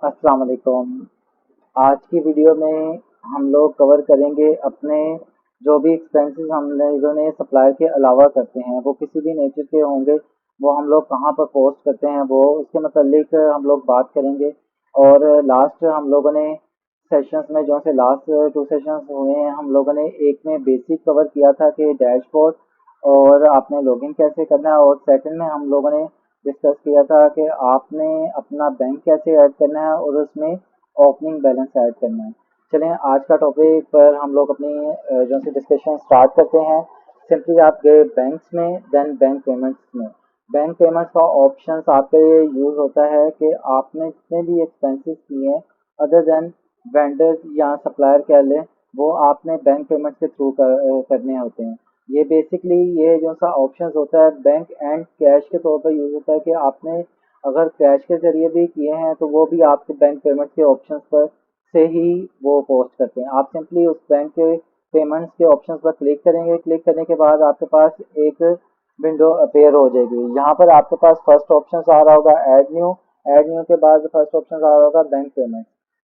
अस्सलाम वालेकुम। आज की वीडियो में हम लोग कवर करेंगे अपने जो भी एक्सपेंसेस हम लोगों ने सप्लायर के अलावा करते हैं, वो किसी भी नेचर के होंगे, वो हम लोग कहाँ पर पोस्ट करते हैं, वो उसके मतलब हम लोग बात करेंगे। और लास्ट हम लोगों ने सेशंस में जो से लास्ट टू सेशंस हुए हैं, हम लोगों ने एक में बेसिक कवर किया था कि डैशबोर्ड और आपने लॉगिन कैसे करना है, और सेकंड में हम लोगों ने डिस्कस किया था कि आपने अपना बैंक कैसे ऐड करना है और उसमें ओपनिंग बैलेंस ऐड करना है। चलें आज का टॉपिक पर हम लोग अपनी जो सी डिस्कशन स्टार्ट करते हैं। सिंपली आप गए बैंक्स में, देन बैंक पेमेंट्स में। बैंक पेमेंट्स का ऑप्शन आपके लिए यूज़ होता है कि आपने जितने भी एक्सपेंसेस किए हैं अदर देन वेंडर या सप्लायर कह लें, वो आपने बैंक पेमेंट्स के थ्रू करने होते हैं। ये बेसिकली ये जो सा ऑप्शन होता है बैंक एंड कैश के तौर पर यूज़ होता है कि आपने अगर कैश के ज़रिए भी किए हैं तो वो भी आपके बैंक पेमेंट के ऑप्शंस पर से ही वो पोस्ट करते हैं। आप सिंपली उस बैंक के पेमेंट्स के ऑप्शंस पर क्लिक करेंगे। क्लिक करने के बाद आपके पास एक विंडो अपेयर हो जाएगी। यहाँ पर आपके पास फर्स्ट ऑप्शन आ रहा होगा ऐड न्यू के बाद फर्स्ट ऑप्शन आ रहा होगा बैंक पेमेंट।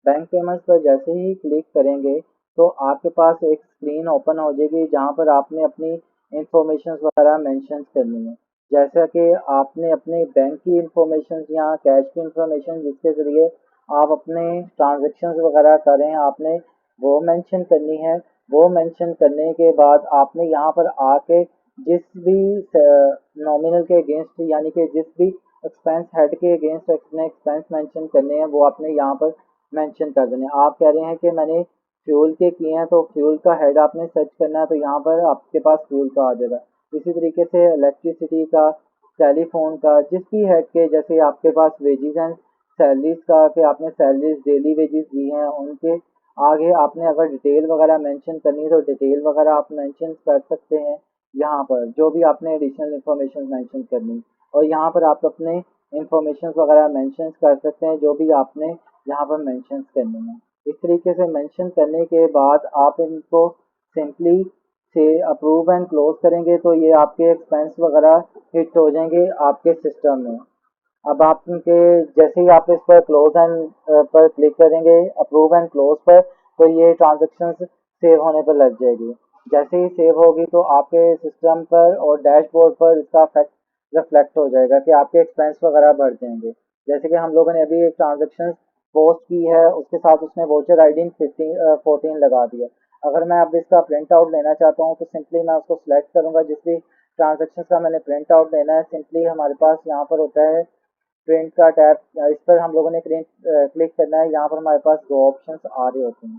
बैंक पेमेंट्स पर जैसे ही क्लिक करेंगे तो आपके पास एक स्क्रीन ओपन हो जाएगी जहाँ पर आपने अपनी इंफॉर्मेशन वगैरह मेंशन करनी है। जैसा कि आपने अपने बैंक की इंफॉर्मेशन या कैश की इंफॉर्मेशन जिसके ज़रिए आप अपने ट्रांजेक्शन्स वगैरह करें, आपने वो मेंशन करनी है। वो मेंशन करने के बाद आपने यहाँ पर आके जिस भी नॉमिनल के अगेंस्ट यानी कि जिस भी एक्सपेंस हेड के अगेंस्ट अपने एक्सपेंस मेंशन करने हैं वो आपने यहाँ पर मेंशन कर देने हैं। आप कह रहे हैं कि मैंने फ्यूल के किए हैं तो फ्यूल का हेड आपने सर्च करना है, तो यहाँ पर आपके पास फ्यूल का आ जाएगा। इसी तरीके से इलेक्ट्रिसिटी का, टेलीफोन का, जिस भी हेड के जैसे आपके पास वेजेस एंड सैलरीज का कि आपने सैलरीज डेली वेजेस दी हैं उनके आगे आपने अगर डिटेल वगैरह मेंशन करनी है तो डिटेल वगैरह आप मेंशन कर सकते हैं यहाँ पर जो भी आपने एडिशनल इंफॉर्मेशन मेंशन करनी। और यहाँ पर आप अपने इंफॉर्मेशन वगैरह मेंशन कर सकते हैं जो भी आपने यहाँ पर मेंशन करनी है। इस तरीके से मेंशन करने के बाद आप इनको सिंपली से अप्रूव एंड क्लोज करेंगे तो ये आपके एक्सपेंस वगैरह हिट हो जाएंगे आपके सिस्टम में। अब आप उनके जैसे ही आप इस पर क्लोज एंड पर क्लिक करेंगे अप्रूव एंड क्लोज पर, तो ये ट्रांजेक्शन्स सेव होने पर लग जाएगी। जैसे ही सेव होगी तो आपके सिस्टम पर और डैशबोर्ड पर इसका इफेक्ट रिफ्लेक्ट हो जाएगा कि आपके एक्सपेंस वगैरह बढ़ जाएंगे। जैसे कि हम लोगों ने अभी एक ट्रांजेक्शन पोस्ट की है, उसके साथ उसने वोचर आईडी 14 लगा दिया। अगर मैं अब इसका प्रिंट आउट लेना चाहता हूँ तो सिंपली मैं उसको सिलेक्ट करूँगा। जिस भी ट्रांजेक्शन का मैंने प्रिंट आउट लेना है सिंपली हमारे पास यहाँ पर होता है प्रिंट का टैब, इस पर हम लोगों ने क्लिक करना है। यहाँ पर हमारे पास दो ऑप्शंस आ रहे होते हैं।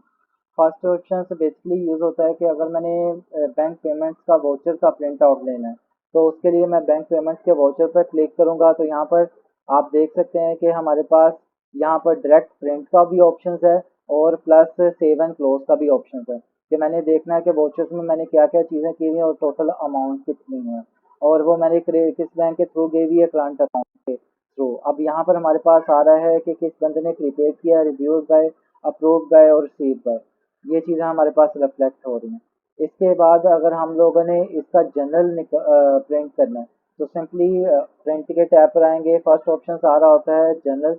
फर्स्ट ऑप्शन से बेसिकली यूज़ होता है कि अगर मैंने बैंक पेमेंट्स का वाउचर का प्रिंट आउट लेना है तो उसके लिए मैं बैंक पेमेंट्स के वाउचर पर क्लिक करूँगा तो यहाँ पर आप देख सकते हैं कि हमारे पास यहाँ पर डायरेक्ट प्रिंट का भी ऑप्शन है और प्लस सेव एंड क्लोज का भी ऑप्शन है कि मैंने देखना है कि वाउचर्स में मैंने क्या क्या चीज़ें की हुई हैं और टोटल अमाउंट कितनी है, और वो मैंने किस बैंक के थ्रू गई हुई है, करंट अकाउंट के थ्रू। अब यहाँ पर हमारे पास आ रहा है कि किस बंदे ने प्रीपेड किया, रिव्यूज बाय, अप्रूव्ड बाय और रिसीव बाय। ये चीज़ें हमारे पास रिफ्लेक्ट हो रही हैं। इसके बाद अगर हम लोगों ने इसका जनरल प्रिंट करना है तो सिंपली प्रिंट के टैब पर आएंगे। फर्स्ट ऑप्शन आ रहा होता है जनरल,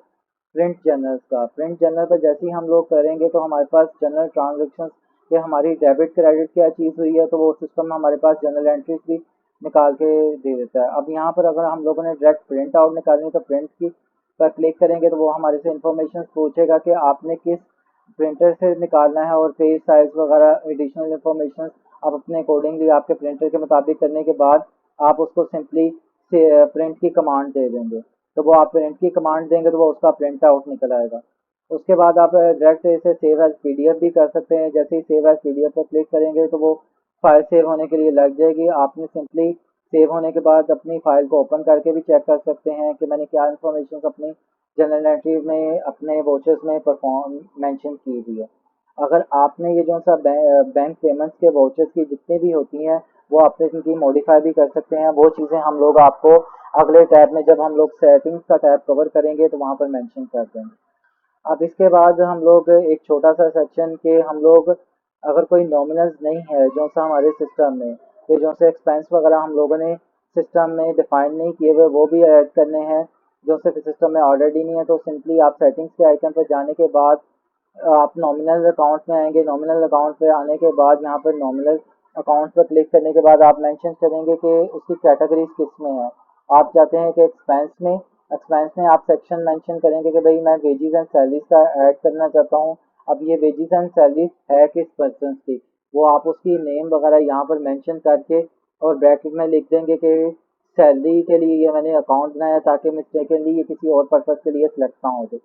प्रिंट जनरल का। प्रिंट जनरल पर जैसे ही हम लोग करेंगे तो हमारे पास जनरल ट्रांजेक्शन के हमारी डेबिट क्रेडिट क्या चीज़ हुई है तो वो सिस्टम हमारे पास जनरल एंट्रीज भी निकाल के दे देता है। अब यहाँ पर अगर हम लोगों ने डायरेक्ट प्रिंट आउट निकालनी है तो प्रिंट की पर क्लिक करेंगे तो वो हमारे से इंफॉर्मेशन पूछेगा कि आपने किस प्रिंटर से निकालना है और पेज साइज वगैरह एडिशनल इंफॉर्मेशन आप अपने अकॉर्डिंगली आपके प्रिंटर के मुताबिक करने के बाद आप उसको सिंपली प्रिंट की कमांड दे देंगे। तो वो आप प्रिंट की कमांड देंगे तो वो उसका प्रिंट आउट निकल आएगा। उसके बाद आप डायरेक्ट इसे सेव एज पीडीएफ भी कर सकते हैं। जैसे ही सेव एज पीडीएफ पर क्लिक करेंगे तो वो फाइल सेव होने के लिए लग जाएगी। आपने सिंपली सेव होने के बाद अपनी फाइल को ओपन करके भी चेक कर सकते हैं कि मैंने क्या इन्फॉर्मेशन अपनी जनरल एंट्री में अपने वोचर्स में परफॉर्म मेंशन की हुई है। अगर आपने ये जो सा बैंक पेमेंट्स के वाउचर्स की जितनी भी होती हैं वो आपने इनकी मॉडिफाई भी कर सकते हैं। वो चीज़ें हम लोग आपको अगले टैब में जब हम लोग सेटिंग्स का टैब कवर करेंगे तो वहाँ पर मेंशन कर देंगे। अब इसके बाद हम लोग एक छोटा सा सेक्शन के हम लोग अगर कोई नॉमिनल्स नहीं है जो सा हमारे सिस्टम में, ये जो से एक्सपेंस वगैरह हम लोगों ने सिस्टम में डिफाइन नहीं किए हुए वो भी ऐड करने हैं। जो सिर्फ सिस्टम में ऑलरेडी नहीं है, तो सिंपली आप सेटिंग्स के आइकन पर जाने के बाद आप नॉमिनल अकाउंट में आएंगे। नॉमिनल अकाउंट पे आने के बाद यहाँ पर नॉमिनल अकाउंट पर क्लिक करने के बाद आप मेंशन करेंगे कि उसकी कैटेगरीज किस में है। आप चाहते हैं कि एक्सपेंस में, आप सेक्शन मेंशन करेंगे कि भाई मैं वेजेस एंड सैलरीज का ऐड करना चाहता हूँ। अब ये वेजेस एंड सैलरीज है किस पर्सन की, वो आप उसकी नेम वगैरह यहाँ पर मेंशन करके और ब्रैकेट में लिख देंगे कि सैलरी के लिए ये मैंने अकाउंट बनाया, ताकि मिस्टेकनली ये किसी और पर्पज़ के लिए सिलेक्ट ना हो जाए।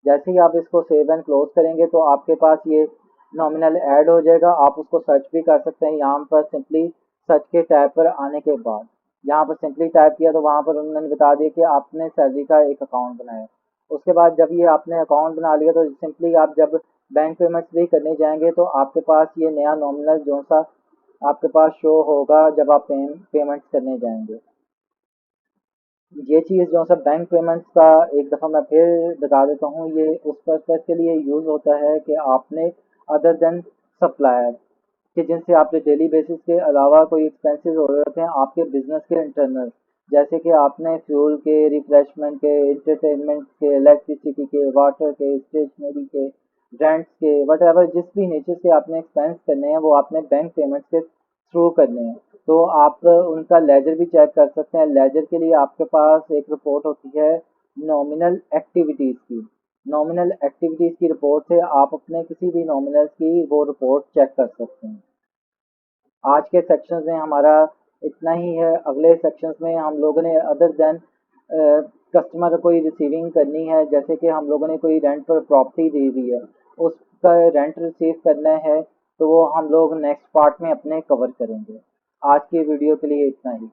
जैसे ही आप इसको सेव एंड क्लोज करेंगे तो आपके पास ये नॉमिनल ऐड हो जाएगा। आप उसको सर्च भी कर सकते हैं यहाँ पर सिंपली सर्च के टैब पर आने के बाद। यहाँ पर सिंपली टाइप किया तो वहाँ पर उन्होंने बता दिया कि आपने सैलरी का एक अकाउंट बनाया। उसके बाद जब ये आपने अकाउंट बना लिया तो सिंपली आप जब बैंक पेमेंट्स भी करने जाएंगे तो आपके पास ये नया नॉमिनल जो सा आपके पास शो होगा जब आप पेमेंट्स करने जाएंगे। ये चीज़ जो सा बैंक पेमेंट्स का एक दफ़ा मैं फिर बता देता हूँ, ये उस पर्पज़ के लिए यूज़ होता है कि आपने अदर देन सप्लायर कि जिनसे आपके डेली बेसिस के अलावा कोई एक्सपेंसेस हो रहे होते हैं आपके बिजनेस के इंटरनल, जैसे कि आपने फ्यूल के, रिफ्रेशमेंट के, इंटरटेनमेंट के, इलेक्ट्रिसिटी के, वाटर के, स्टेशनरी के, रेंट्स के, वट एवर जिस भी नेचर के आपने एक्सपेंस करने हैं वो आपने बैंक पेमेंट्स के थ्रू करने हैं। तो आप उनका लेजर भी चेक कर सकते हैं। लेजर के लिए आपके पास एक रिपोर्ट होती है नॉमिनल एक्टिविटीज़ की। नॉमिनल एक्टिविटीज़ की रिपोर्ट से आप अपने किसी भी नॉमिनल की वो रिपोर्ट चेक कर सकते हैं। आज के सेक्शंस में हमारा इतना ही है। अगले सेक्शंस में हम लोगों ने अदर देन कस्टमर कोई रिसीविंग करनी है, जैसे कि हम लोगों ने कोई रेंट पर प्रॉपर्टी दी हुई है, उसका रेंट रिसीव करना है, तो वो हम लोग नेक्स्ट पार्ट में अपने कवर करेंगे। आज की वीडियो के लिए इतना ही।